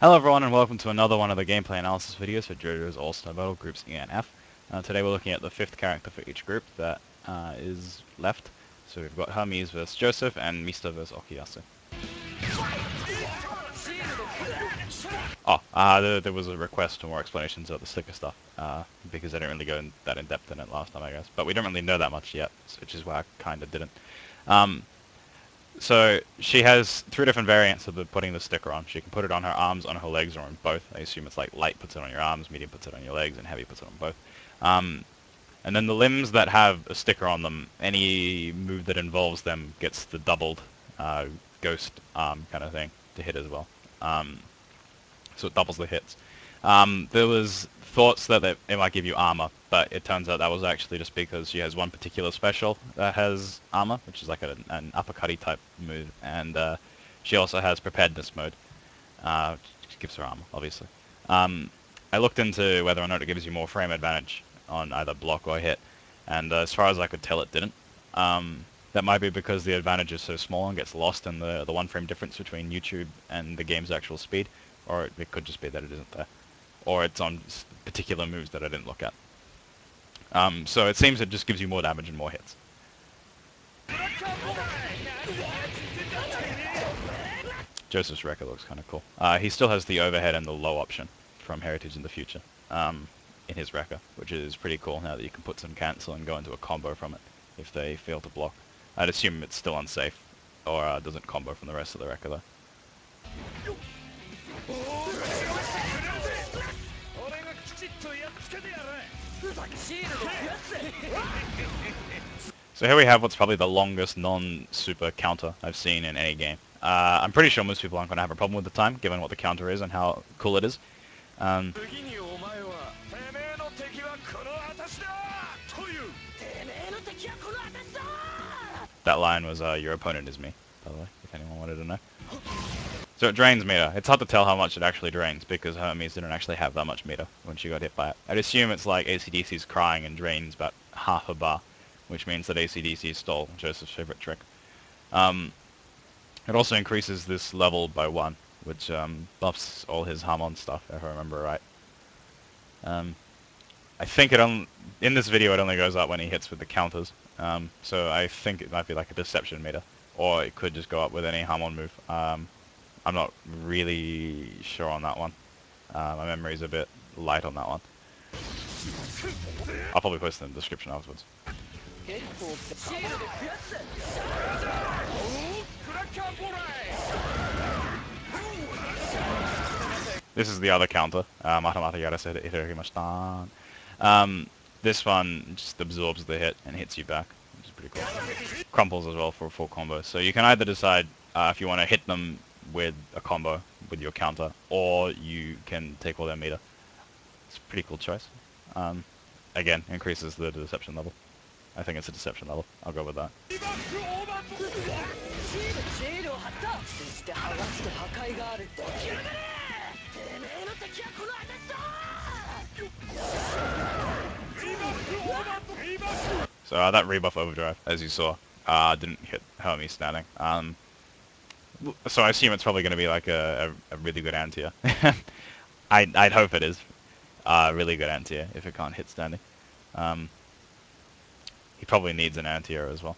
Hello everyone and welcome to another one of the gameplay analysis videos for Jojo's All-Star Battle Groups E and F. Today we're looking at the 5th character for each group that is left. So we've got Hermes versus Joseph and Mista versus Okuyasu. There was a request for more explanations of the sticker stuff, because I didn't really go that in depth in it last time I guess. But we don't really know that much yet, which is why I kinda didn't. So she has 3 different variants of putting the sticker on. She can put it on her arms, on her legs, or on both. I assume it's like light puts it on your arms, medium puts it on your legs, and heavy puts it on both. And then the limbs that have a sticker on them, any move that involves them gets the doubled ghost arm kind of thing to hit as well. So it doubles the hits. There was thoughts that it might give you armor, but it turns out that was actually just because she has one particular special that has armor, which is like an uppercutty type move, and she also has preparedness mode, which gives her armor, obviously. I looked into whether or not it gives you more frame advantage on either block or hit, and as far as I could tell it didn't. That might be because the advantage is so small and gets lost in the 1 frame difference between YouTube and the game's actual speed, or it could just be that it isn't there. Or it's on particular moves that I didn't look at. So it seems it just gives you more damage and more hits. Joseph's record looks kind of cool. He still has the overhead and the low option from Heritage in the future in his record, which is pretty cool now that you can put some cancel and go into a combo from it if they fail to block. I'd assume it's still unsafe, or doesn't combo from the rest of the record though. So here we have what's probably the longest non-super counter I've seen in any game. I'm pretty sure most people aren't going to have a problem with the time, given what the counter is and how cool it is. That line was, your opponent is me, by the way, if anyone wanted to know. So it drains meter. It's hard to tell how much it actually drains, because Hermes didn't actually have that much meter when she got hit by it. I'd assume it's like AC/DC's crying and drains about half a bar, which means that AC/DC stole Joseph's favorite trick. It also increases this level by 1, which buffs all his Harmon stuff, if I remember right. I think in this video it only goes up when he hits with the counters, so I think it might be like a deception meter, or it could just go up with any Harmon move. I'm not really sure on that one. My memory's a bit light on that one. I'll probably post it in the description afterwards. This is the other counter. This one just absorbs the hit and hits you back, which is pretty cool. Crumples as well for a full combo. So you can either decide if you want to hit them with a combo with your counter, or you can take all their meter. It's a pretty cool choice. Again, increases the deception level. I think it's a deception level. I'll go with that. So that rebuff overdrive, as you saw, didn't hit Hermes standing. So I assume it's probably going to be like a really good anti-air. I'd hope it is really good anti-air if it can't hit standing. He probably needs an anti-air as well,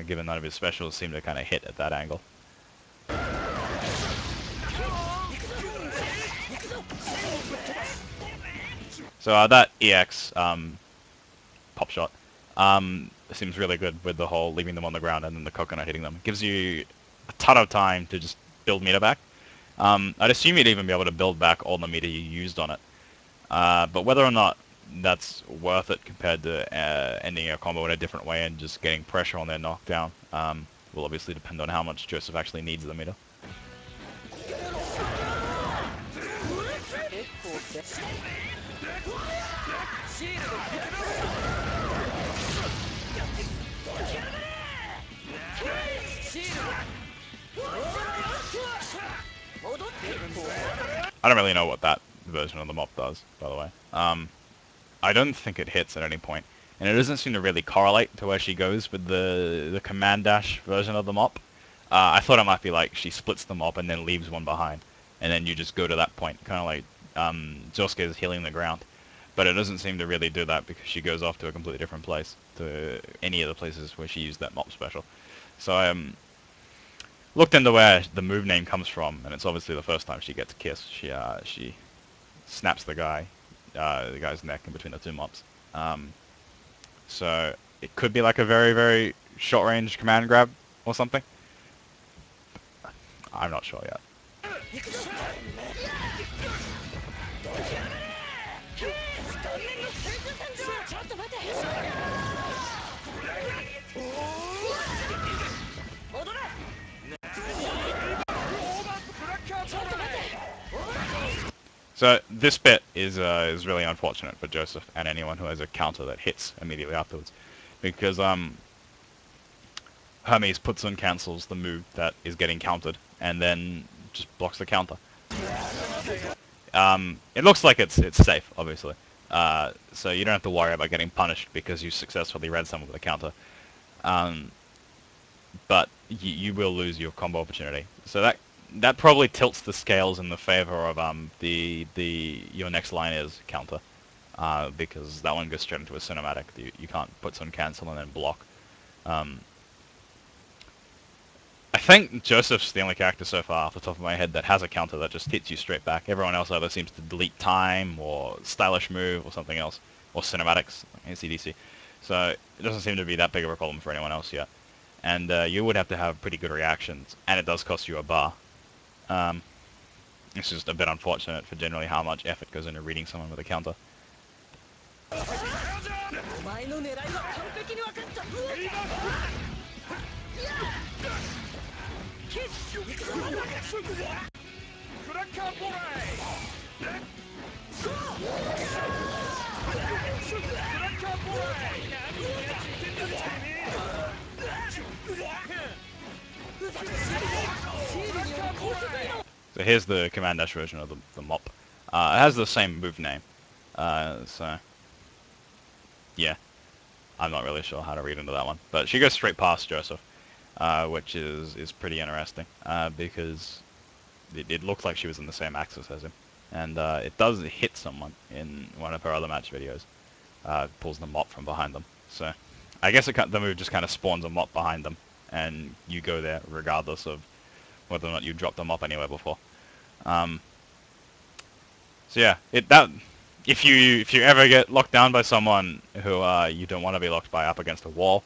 given none of his specials seem to kind of hit at that angle. So that EX pop shot seems really good with the whole leaving them on the ground and then the coconut hitting them. It gives you a ton of time to just build meter back. I'd assume you'd even be able to build back all the meter you used on it. But whether or not that's worth it compared to ending a combo in a different way and just getting pressure on their knockdown will obviously depend on how much Joseph actually needs the meter. I don't really know what that version of the mop does, by the way. I don't think it hits at any point, and it doesn't seem to really correlate to where she goes with the command dash version of the mop. I thought it might be like she splits the mop and then leaves one behind, and then you just go to that point, kind of like Josuke is healing the ground. But it doesn't seem to really do that because she goes off to a completely different place, to any of the places where she used that mop special. So I looked into where the move name comes from, and it's obviously the first time she gets kissed. She snaps the guy's neck in between the two mops. So it could be like a very, very short-range command grab or something. I'm not sure yet. So this bit is really unfortunate for Joseph and anyone who has a counter that hits immediately afterwards, because Hermes puts and cancels the move that is getting countered, and then just blocks the counter. It looks like it's safe, obviously, so you don't have to worry about getting punished because you successfully read someone with a counter. But you will lose your combo opportunity. So that probably tilts the scales in the favor of your next line is counter, because that one goes straight into a cinematic. You can't put some cancel and then block. I think Joseph's the only character so far off the top of my head that has a counter that just hits you straight back. Everyone else either seems to delete time, or stylish move, or something else, or cinematics, like ACDC. So it doesn't seem to be that big of a problem for anyone else yet. And you would have to have pretty good reactions, and it does cost you a bar. It's just a bit unfortunate for generally how much effort goes into reading someone with a counter. So here's the Command Dash version of the mop. It has the same move name. So yeah, I'm not really sure how to read into that one. But she goes straight past Joseph, which is pretty interesting, because it looked like she was in the same axis as him. And it does hit someone in one of her other match videos. Pulls the mop from behind them. So I guess the move just kind of spawns a mop behind them, and you go there regardless of whether or not you dropped the mop anywhere before. So yeah, if you ever get locked down by someone who you don't want to be locked by up against a wall,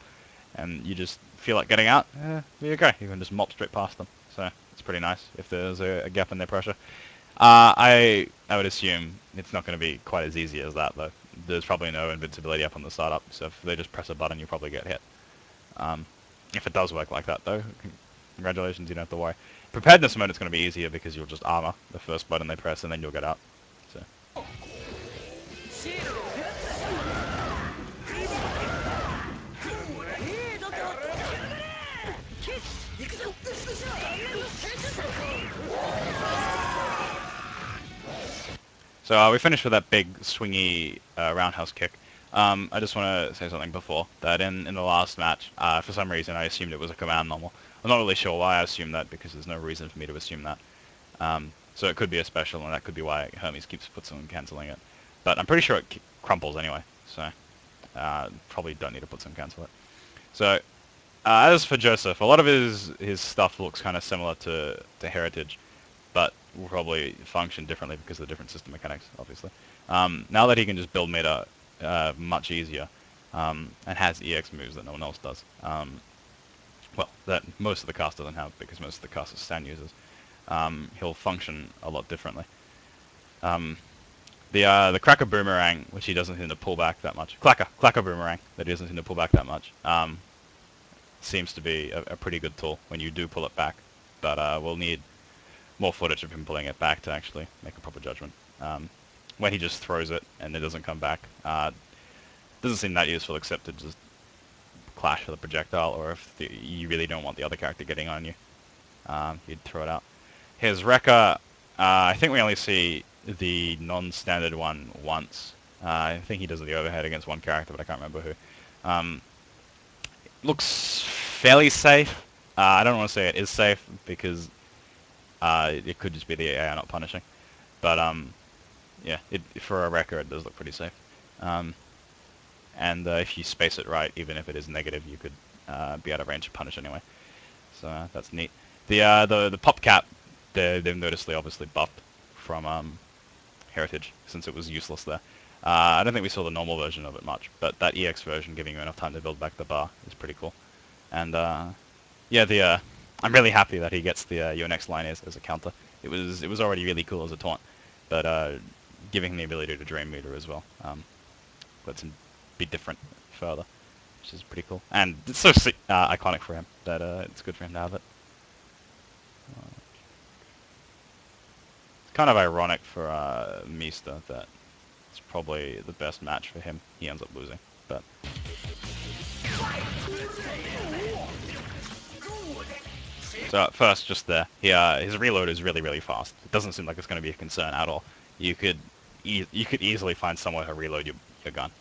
and you just feel like getting out, there you go. You can just mop straight past them. So it's pretty nice if there's a gap in their pressure. I would assume it's not going to be quite as easy as that, though. There's probably no invincibility up on the startup, so if they just press a button, you probably get hit. If it does work like that, though, congratulations, you don't have to worry. Preparedness mode is going to be easier because you'll just armor the first button they press, and then you'll get out. So. So we finished with that big swingy roundhouse kick. I just want to say something before that in the last match, for some reason I assumed it was a command normal. I'm not really sure why I assumed that, because there's no reason for me to assume that. So it could be a special, and that could be why Hermes keeps puts and cancelling it. But I'm pretty sure it crumples anyway, so probably don't need to put some cancel it. So as for Joseph, a lot of his stuff looks kind of similar to Heritage, but will probably function differently because of the different system mechanics, obviously. Now that he can just build meta much easier, and has EX moves that no one else does, well, that most of the cast doesn't have, because most of the cast is stand users, he'll function a lot differently. The Cracker Boomerang, which he doesn't seem to pull back that much, Clacker Boomerang, that he doesn't seem to pull back that much, seems to be a pretty good tool when you do pull it back, but we'll need more footage of him pulling it back to actually make a proper judgment. When he just throws it and it doesn't come back, doesn't seem that useful, except to just clash with a projectile, or if you really don't want the other character getting on you, you'd throw it out. His Rekka, I think we only see the non-standard one once. I think he does the overhead against one character, but I can't remember who. Looks fairly safe. I don't want to say it is safe, because It could just be the AI not punishing. But yeah, for a wrecker it does look pretty safe. And if you space it right, even if it is negative, you could be out of range to punish anyway. So that's neat. The pop cap, they've noticeably obviously buffed from Heritage, since it was useless there. I don't think we saw the normal version of it much, but that EX version giving you enough time to build back the bar is pretty cool. And yeah, I'm really happy that he gets the your next line as a counter. It was already really cool as a taunt, but giving him the ability to drain meter as well lets him be different further, which is pretty cool. And it's so iconic for him that it's good for him to have it. It's kind of ironic for Mista that it's probably the best match for him. He ends up losing, but. So at first, just there, his reload is really fast. It doesn't seem like it's going to be a concern at all. You could easily find somewhere to reload your gun.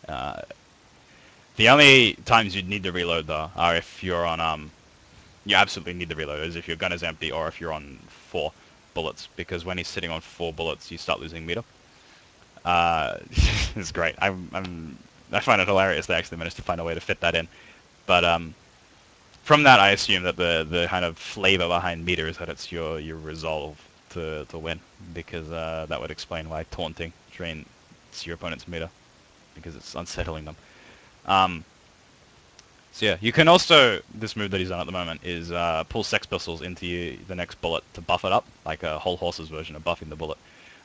The only times you'd need to reload though are if you're on you absolutely need to reload is if your gun is empty or if you're on 4 bullets, because when he's sitting on 4 bullets, you start losing meter. It's great. I find it hilarious they actually managed to find a way to fit that in, but from that, I assume that the kind of flavor behind meter is that it's your resolve to win, because that would explain why taunting drains your opponent's meter, because it's unsettling them. So yeah, you can also, this move that he's on at the moment is pull Sex Pistols into the next bullet to buff it up, like a Whole Horse's version of buffing the bullet.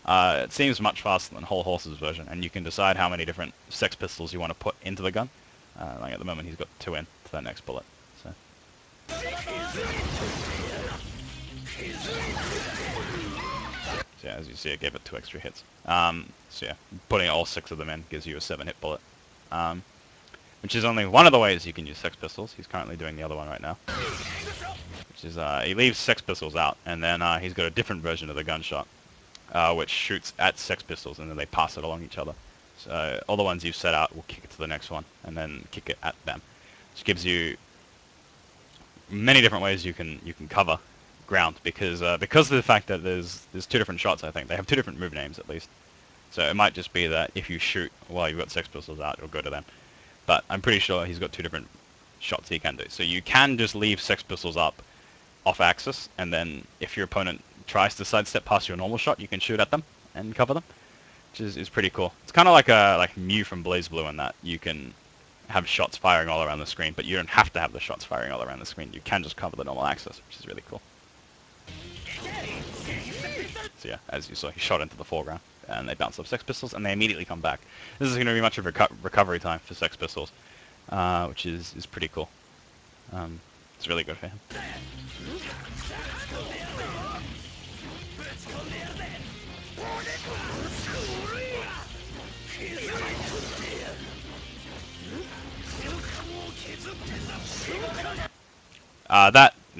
It seems much faster than Whole Horse's version, and you can decide how many different Sex Pistols you want to put into the gun. Like at the moment, he's got 2 in to that next bullet. So. So yeah, as you see, it gave it 2 extra hits. So yeah, putting all 6 of them in gives you a 7-hit bullet. Which is only one of the ways you can use Sex Pistols. He's currently doing the other one right now. Which is, he leaves Sex Pistols out, and then he's got a different version of the gunshot, which shoots at Sex Pistols, and then they pass it along each other. So all the ones you've set out will kick it to the next one, and then kick it at them. Which gives you many different ways you can cover ground, because of the fact that there's 2 different shots. I think they have 2 different move names at least. So it might just be that if you shoot while you've got Sex Pistols out, it'll go to them. But I'm pretty sure he's got 2 different shots he can do. So you can just leave Sex Pistols up off axis, and then if your opponent tries to sidestep past your normal shot, you can shoot at them and cover them, which is pretty cool. It's kind of like Mew from BlazBlue in that you can have shots firing all around the screen, but you don't have to have the shots firing all around the screen. You can just cover the normal axis, which is really cool. So yeah, as you saw, he shot into the foreground, and they bounce off Sex Pistols, and they immediately come back. This is going to be much of a recovery time for Sex Pistols, which is pretty cool. It's really good for him.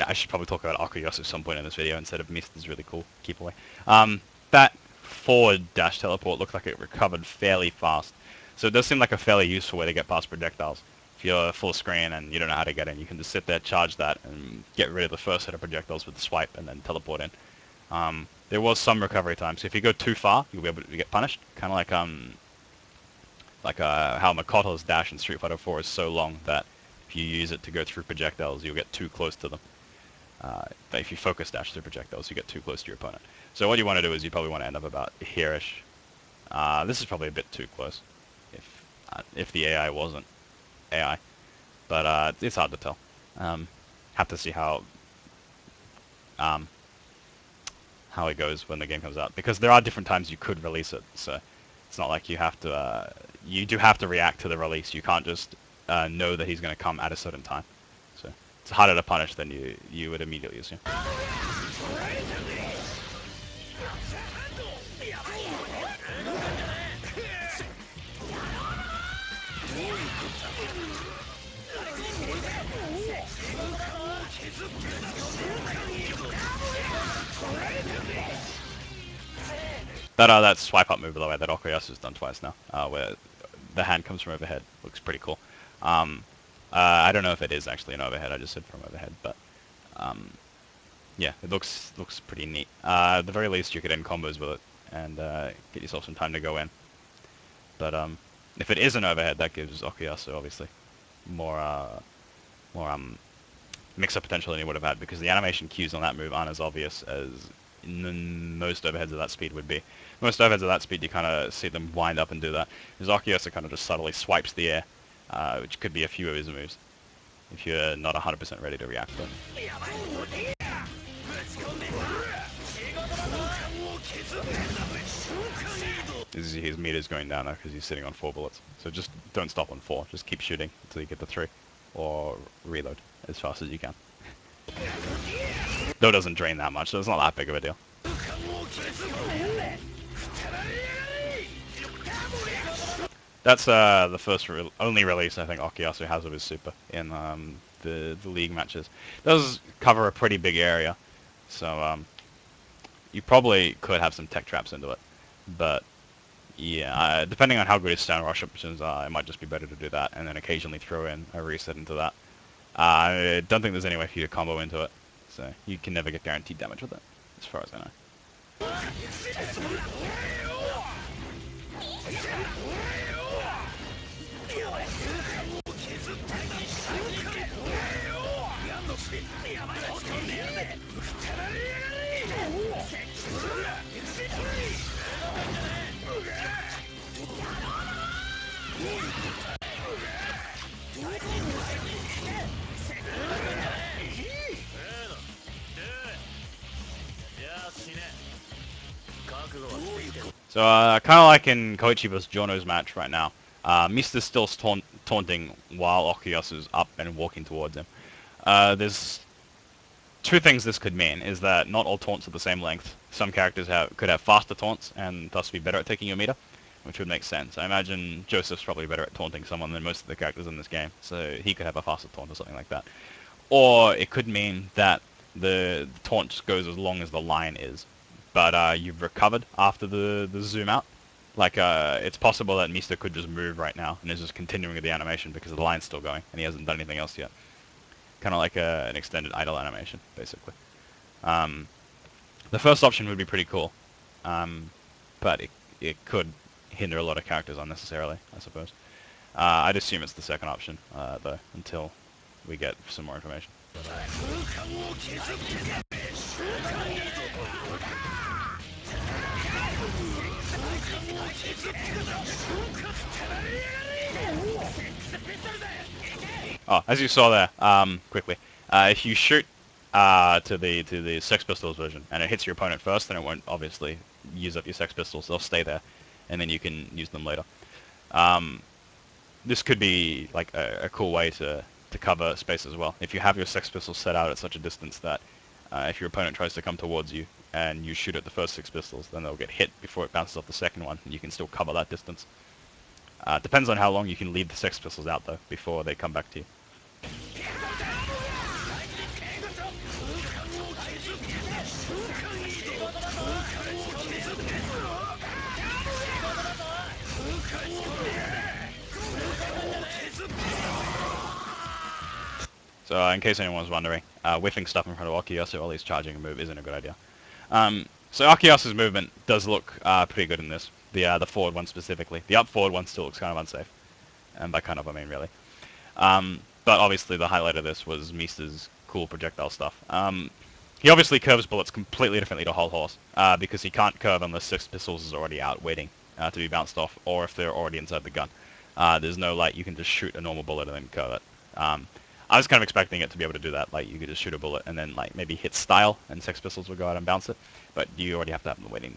I should probably talk about Okuyasu at some point in this video instead of Mista's really cool keep away. That forward dash teleport looked like it recovered fairly fast, so it does seem like a fairly useful way to get past projectiles. If you're full screen and you don't know how to get in, you can just sit there, charge that, and get rid of the first set of projectiles with the swipe, and then teleport in. There was some recovery time, so if you go too far, you'll be able to get punished. Kind of like how Makoto's dash in Street Fighter 4 is so long that if you use it to go through projectiles, you'll get too close to them. But if you focus dash through projectiles, you get too close to your opponent. So what you want to do is you probably want to end up about here-ish. This is probably a bit too close, if the AI wasn't AI. But it's hard to tell. Have to see how it goes when the game comes out, because there are different times you could release it. So it's not like you have to. You do have to react to the release. You can't just know that he's going to come at a certain time. So it's harder to punish than you would immediately assume. That swipe up move, by the way, that Okuyasu's done twice now, where the hand comes from overhead, looks pretty cool. I don't know if it is actually an overhead, I just said from overhead, but yeah, it looks pretty neat. At the very least, you could end combos with it and get yourself some time to go in. But if it is an overhead, that gives Okuyasu obviously more more mix-up potential than he would have had, because the animation cues on that move aren't as obvious as most overheads of that speed would be. Most overheads of that speed, you kind of see them wind up and do that. Because Okuyasu kind of just subtly swipes the air, which could be a few of his moves, if you're not 100% ready to react to it. His meter's going down now because he's sitting on 4 bullets. So just don't stop on 4. Just keep shooting until you get to 3. Or reload as fast as you can. Though it doesn't drain that much, so it's not that big of a deal. That's the first only release I think Okuyasu has of his super in the league matches. It does cover a pretty big area, so you probably could have some tech traps into it. But yeah, depending on how good his stand rush options are, it might just be better to do that, and then occasionally throw in a reset into that. I don't think there's any way for you to combo into it, so you can never get guaranteed damage with it, as far as I know. So, kind of like in Koichi vs. Jono's match right now, Mista's still taunting while Okuyasu's up and walking towards him. There's two things this could mean, is that not all taunts are the same length. Some characters could have faster taunts and thus be better at taking your meter, which would make sense. I imagine Joseph's probably better at taunting someone than most of the characters in this game, so he could have a faster taunt or something like that. Or it could mean that the taunt goes as long as the line is, but you've recovered after the zoom out. Like, it's possible that Mista could just move right now and is just continuing with the animation because the line's still going and he hasn't done anything else yet. Kind of like an extended idle animation, basically. The first option would be pretty cool, but it could hinder a lot of characters unnecessarily, I suppose. I'd assume it's the second option, though, until we get some more information. Oh, as you saw there, quickly, if you shoot to the Six Pistols version and it hits your opponent first, then it won't obviously use up your Six Pistols. They'll stay there, and then you can use them later. This could be like a cool way to cover space as well. If you have your Six Pistols set out at such a distance that if your opponent tries to come towards you and you shoot at the first Six Pistols, then they'll get hit before it bounces off the second one, and you can still cover that distance. Depends on how long you can leave the Six Pistols out, though, before they come back to you. So in case anyone was wondering, whiffing stuff in front of Okuyasu while he's charging a move isn't a good idea. So Okuyasu's movement does look pretty good in this, the forward one specifically. The up forward one still looks kind of unsafe, and by kind of I mean really. But obviously the highlight of this was Mista's cool projectile stuff. He obviously curves bullets completely differently to Whole Horse, because he can't curve unless Six Pistols is already out waiting to be bounced off, or if they're already inside the gun. There's no, like, you can just shoot a normal bullet and then curve it. I was kind of expecting it to be able to do that, like you could just shoot a bullet and then like maybe hit style and Six Pistols would go out and bounce it, but you already have to have them waiting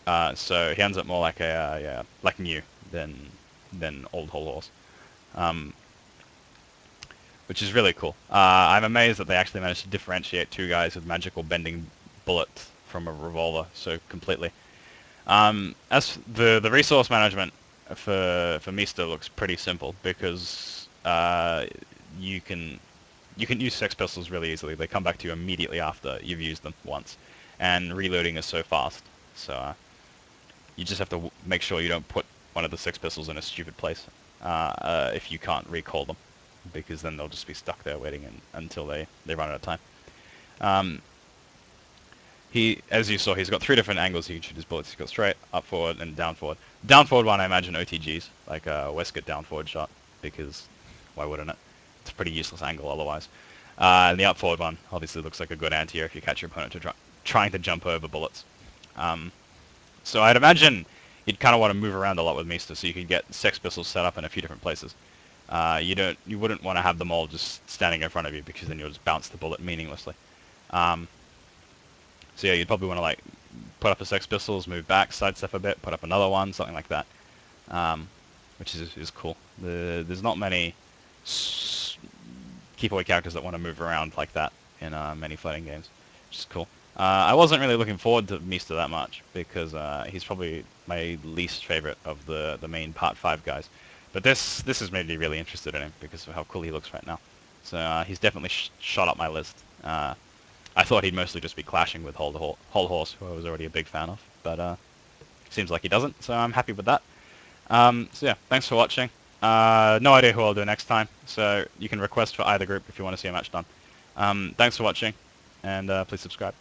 there. So he ends up more like a like new than old Whole Horse, which is really cool. I'm amazed that they actually managed to differentiate two guys with magical bending bullets from a revolver so completely. As the resource management for Mista looks pretty simple, because you can use Sex Pistols really easily. They come back to you immediately after you've used them once, and reloading is so fast. So you just have to make sure you don't put one of the Sex Pistols in a stupid place if you can't recall them, because then they'll just be stuck there waiting until they run out of time. as you saw, he's got 3 different angles he can shoot his bullets. He's got straight, up forward, and down forward. Down forward one, I imagine OTGs, like a Westcott down forward shot, because why wouldn't it? It's a pretty useless angle otherwise. And the up forward one obviously looks like a good anti-air if you catch your opponent trying to jump over bullets. So I'd imagine you'd kind of want to move around a lot with Mista, so you could get Sex Pistols set up in a few different places. You wouldn't want to have them all just standing in front of you, because then you'll just bounce the bullet meaninglessly. So yeah, you'd probably want to like put up a Sex Pistols, move back, sidestep a bit, put up another one, something like that, which is cool. There's not many keep away characters that want to move around like that in many fighting games, which is cool. I wasn't really looking forward to Mista that much, because he's probably my least favorite of the main Part 5 guys. But this has made me really interested in him because of how cool he looks right now. So he's definitely shot up my list. I thought he'd mostly just be clashing with Whole Horse, who I was already a big fan of, but seems like he doesn't, so I'm happy with that. So yeah, thanks for watching. No idea who I'll do next time, so you can request for either group if you want to see a match done. Thanks for watching, and please subscribe.